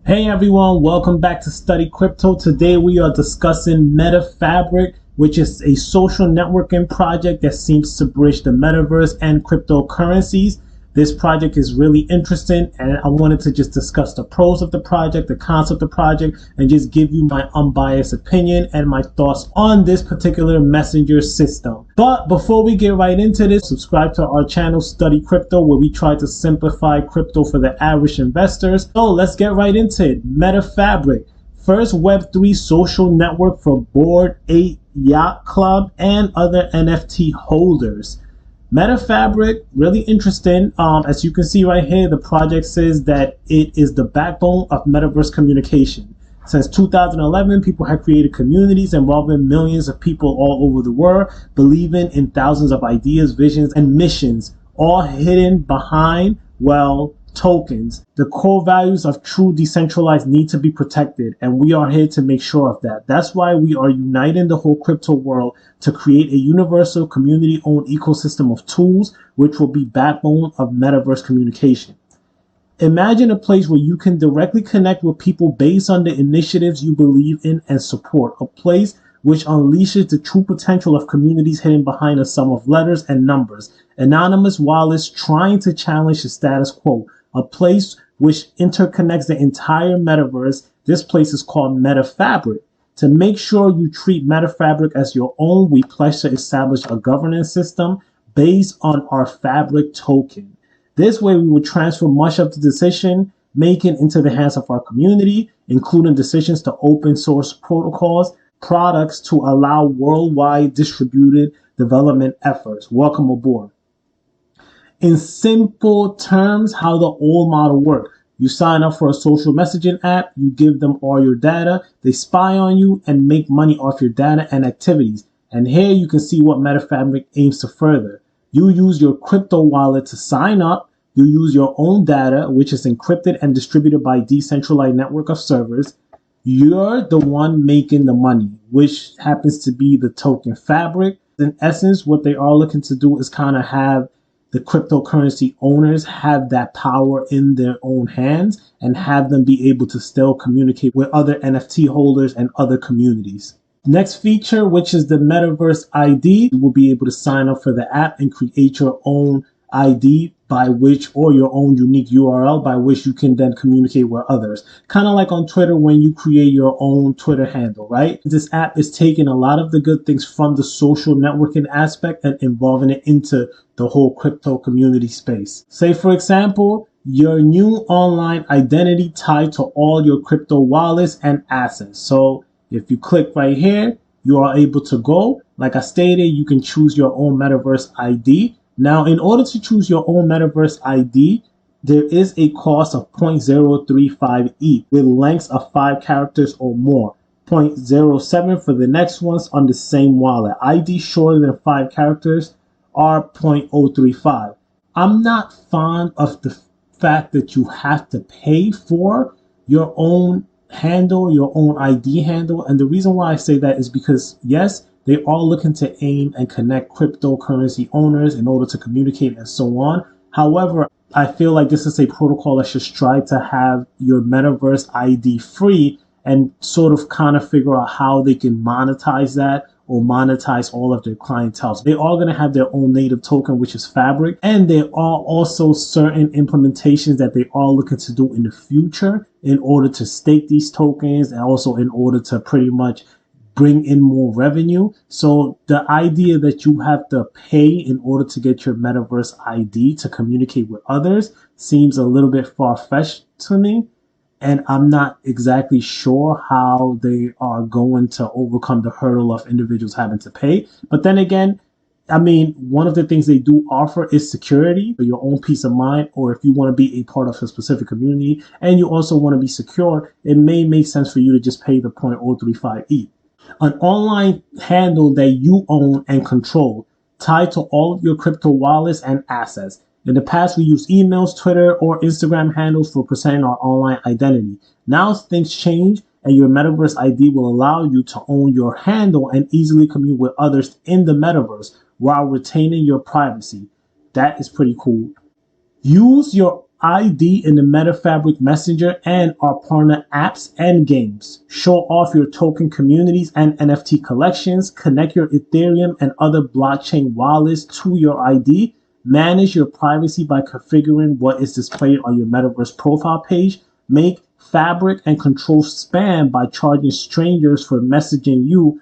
Hey everyone, welcome back to Study Crypto. Today we are discussing Metafabric, which is a social networking project that seems to bridge the metaverse and cryptocurrencies. This project is really interesting, and I wanted to just discuss the pros of the project, the cons of the project, and just give you my unbiased opinion and my thoughts on this particular messenger system. But before we get right into this, subscribe to our channel Study Crypto, where we try to simplify crypto for the average investors. So let's get right into it. Metafabric, first Web3 social network for Bored Ape Yacht Club and other NFT holders. Metafabric, really interesting. As you can see right here, the project says that it is the backbone of metaverse communication. Since 2011, people have created communities involving millions of people all over the world, believing in thousands of ideas, visions, and missions, all hidden behind, tokens. The core values of true decentralized need to be protected, and we are here to make sure of that. That's why we are uniting the whole crypto world to create a universal community-owned ecosystem of tools, which will be backbone of metaverse communication. Imagine a place where you can directly connect with people based on the initiatives you believe in and support. A place which unleashes the true potential of communities hidden behind a sum of letters and numbers. Anonymous wallets trying to challenge the status quo. A place which interconnects the entire metaverse. This place is called Metafabric. To make sure you treat Metafabric as your own, we pledge to establish a governance system based on our Fabric token. This way, we will transfer much of the decision making into the hands of our community, including decisions to open source protocols, products to allow worldwide distributed development efforts. Welcome aboard. In simple terms, how the old model worked. You sign up for a social messaging app, you give them all your data, they spy on you and make money off your data and activities. And here you can see what Metafabric aims to further. You use your crypto wallet to sign up, you use your own data, which is encrypted and distributed by a decentralized network of servers. You're the one making the money, which happens to be the token Fabric. In essence, what they are looking to do is kind of have the cryptocurrency owners have that power in their own hands and have them be able to still communicate with other NFT holders and other communities. Next feature, which is the Metaverse ID, you will be able to sign up for the app and create your own ID by which, or your own unique URL by which you can then communicate with others. Kind of like on Twitter when you create your own Twitter handle, right? This app is taking a lot of the good things from the social networking aspect and involving it into the whole crypto community space. Say, for example, your new online identity tied to all your crypto wallets and assets. So if you click right here, you are able to go. Like I stated, you can choose your own Metaverse ID. Now, in order to choose your own Metaverse ID, there is a cost of 0.035 ETH with lengths of 5 characters or more. 0.07 for the next ones on the same wallet. ID shorter than 5 characters are 0.035. I'm not fond of the fact that you have to pay for your own handle, your own ID handle. And the reason why I say that is because, yes, they are looking to aim and connect cryptocurrency owners in order to communicate and so on. However, I feel like this is a protocol that should strive to have your Metaverse ID free and sort of kind of figure out how they can monetize that or monetize all of their clientele. So they are going to have their own native token, which is Fabric. And there are also certain implementations that they are looking to do in the future in order to stake these tokens and also in order to pretty much bring in more revenue. So the idea that you have to pay in order to get your Metaverse ID to communicate with others seems a little bit far-fetched to me. And I'm not exactly sure how they are going to overcome the hurdle of individuals having to pay. But then again, I mean, one of the things they do offer is security for your own peace of mind, or if you want to be a part of a specific community and you also want to be secure, it may make sense for you to just pay the 0.035 ETH. An online handle that you own and control, tied to all of your crypto wallets and assets. In the past, we used emails, Twitter, or Instagram handles for presenting our online identity. Now things change, and your Metaverse ID will allow you to own your handle and easily commute with others in the Metaverse while retaining your privacy. That is pretty cool. Use your ID in the Metafabric Messenger and our partner apps and games. Show off your token communities and NFT collections. Connect your Ethereum and other blockchain wallets to your ID. Manage your privacy by configuring what is displayed on your Metaverse profile page. Make fabric and control spam by charging strangers for messaging you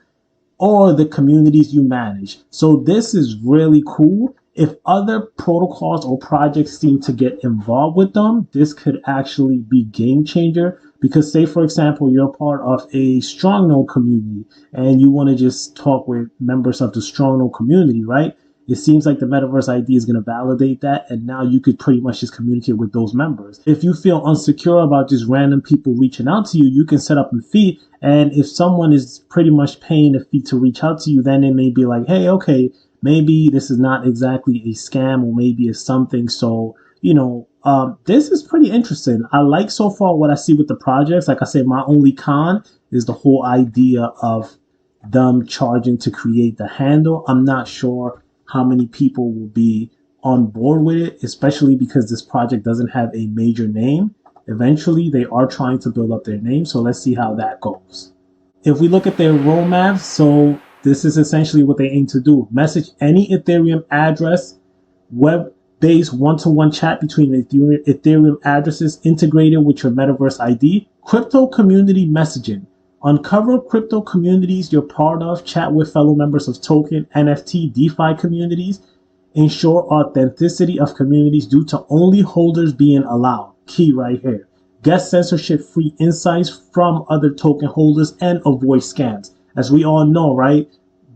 or the communities you manage. So this is really cool. If other protocols or projects seem to get involved with them, this could actually be game changer. Because say, for example, you're part of a strong node community and you want to just talk with members of the strong node community, right? It seems like the Metaverse ID is going to validate that, and now you could pretty much just communicate with those members. If you feel insecure about just random people reaching out to you, you can set up a fee, and if someone is pretty much paying a fee to reach out to you, then it may be like, hey, okay, maybe this is not exactly a scam, or maybe it's something. So, this is pretty interesting. I like so far what I see with the projects. Like I said, my only con is the whole idea of them charging to create the handle. I'm not sure how many people will be on board with it, especially because this project doesn't have a major name. Eventually, they are trying to build up their name, so let's see how that goes. If we look at their roadmap, so this is essentially what they aim to do. Message any Ethereum address, web-based one-to-one chat between Ethereum addresses integrated with your Metaverse ID, crypto community messaging. Uncover crypto communities you're part of, chat with fellow members of token, NFT, DeFi communities. Ensure authenticity of communities due to only holders being allowed. Key right here. Get censorship-free insights from other token holders and avoid scams. As we all know, right,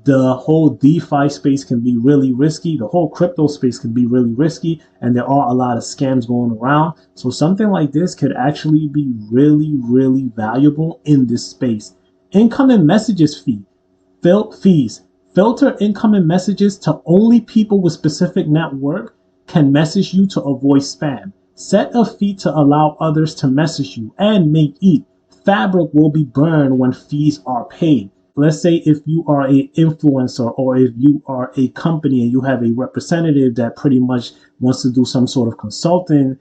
the whole DeFi space can be really risky. The whole crypto space can be really risky, and there are a lot of scams going around. So something like this could actually be really, really valuable in this space. Incoming messages fees. Filter incoming messages to only people with specific network can message you to avoid spam. Set a fee to allow others to message you and make ETH. Fabric will be burned when fees are paid. Let's say if you are an influencer or if you are a company and you have a representative that pretty much wants to do some sort of consulting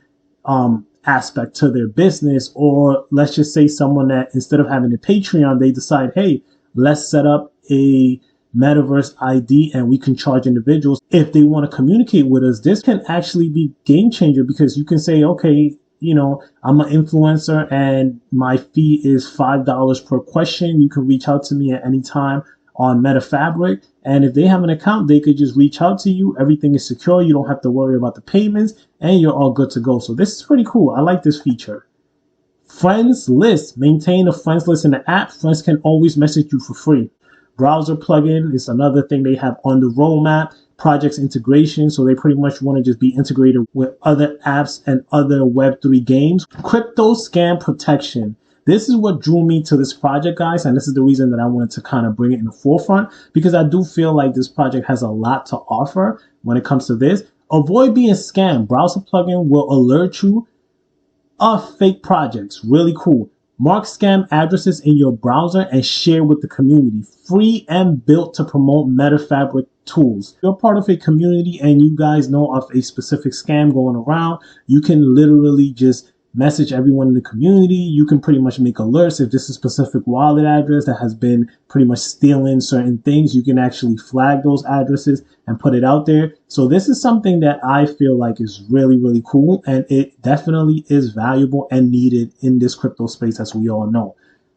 aspect to their business, or let's just say someone that instead of having a Patreon, they decide, hey, let's set up a Metaverse ID and we can charge individuals if they want to communicate with us. This can actually be game changer because you can say, okay, I'm an influencer and my fee is $5 per question. You can reach out to me at any time on Metafabric. And if they have an account, they could just reach out to you. Everything is secure. You don't have to worry about the payments and you're all good to go. So this is pretty cool. I like this feature. Friends list. Maintain a friends list in the app. Friends can always message you for free. Browser plugin is another thing they have on the roadmap. Projects integration, so they pretty much want to just be integrated with other apps and other Web3 games. Crypto scam protection. This is what drew me to this project, guys, and this is the reason that I wanted to kind of bring it in the forefront, because I do feel like this project has a lot to offer when it comes to this. Avoid being scammed. Browser plugin will alert you of fake projects. Really cool. Mark scam addresses in your browser and share with the community. Free and built to promote Metafabric tools. If you're part of a community and you guys know of a specific scam going around, you can literally just message everyone in the community. You can pretty much make alerts. If this is a specific wallet address that has been pretty much stealing certain things, you can actually flag those addresses and put it out there. So this is something that I feel like is really, really cool, and it definitely is valuable and needed in this crypto space, as we all know.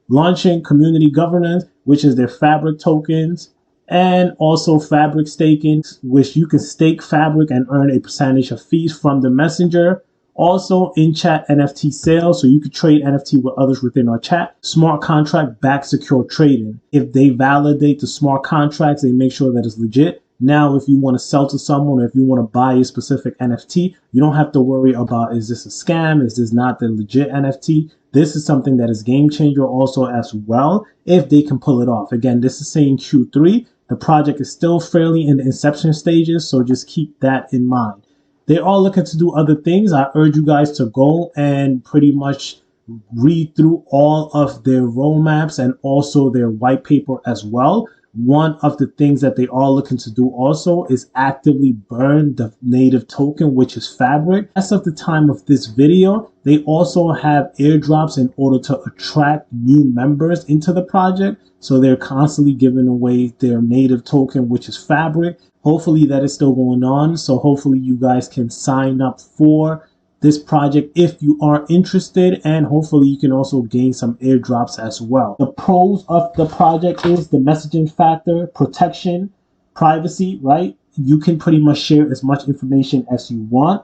Launching community governance, which is their Fabric tokens, and also Fabric staking, which you can stake Fabric and earn a percentage of fees from the messenger. Also, in-chat NFT sales, so you could trade NFT with others within our chat. Smart contract backed secure trading. If they validate the smart contracts, they make sure that it's legit. Now, if you want to sell to someone, or if you want to buy a specific NFT, you don't have to worry about, is this a scam? Is this not the legit NFT? This is something that is game changer also as well, if they can pull it off. Again, this is saying Q3. The project is still fairly in the inception stages, so just keep that in mind. They're all looking to do other things. I urge you guys to go and pretty much read through all of their roadmaps and also their white paper as well. one of the things that they are looking to do also is actively burn the native token, which is Fabric. As of the time of this video, they also have airdrops in order to attract new members into the project. So they're constantly giving away their native token, which is Fabric. Hopefully that is still going on. So hopefully you guys can sign up for this project if you are interested, and hopefully you can also gain some airdrops as well. The pros of the project is the messaging factor, protection, privacy, right? You can pretty much share as much information as you want.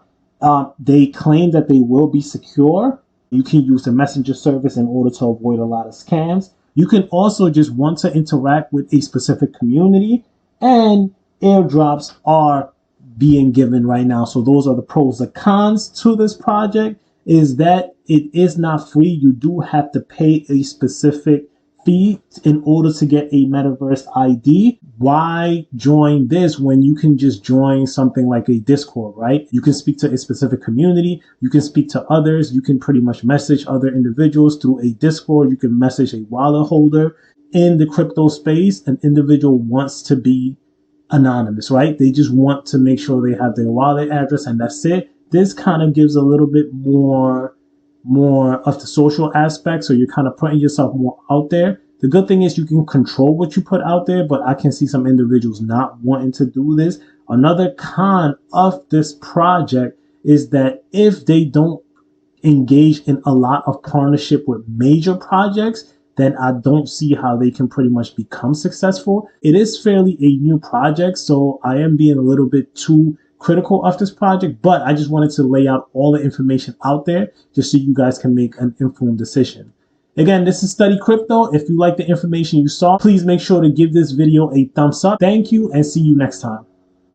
They claim that they will be secure. You can use the messenger service in order to avoid a lot of scams. You can also just want to interact with a specific community, and airdrops are being given right now. So those are the pros. The cons to this project is that it is not free. You do have to pay a specific fee in order to get a Metaverse ID. Why join this when you can just join something like a Discord, right? You can speak to a specific community. You can speak to others. You can pretty much message other individuals through a Discord. You can message a wallet holder. In the crypto space, an individual wants to be anonymous, right? They just want to make sure they have their wallet address and that's it. This kind of gives a little bit more of the social aspect. So you're kind of putting yourself more out there. The good thing is you can control what you put out there, but I can see some individuals not wanting to do this. Another con of this project is that if they don't engage in a lot of partnership with major projects, then I don't see how they can pretty much become successful. It is fairly a new project, so I am being a little bit too critical of this project, but I just wanted to lay out all the information out there just so you guys can make an informed decision. Again, this is Study Crypto. If you like the information you saw, please make sure to give this video a thumbs up. Thank you and see you next time.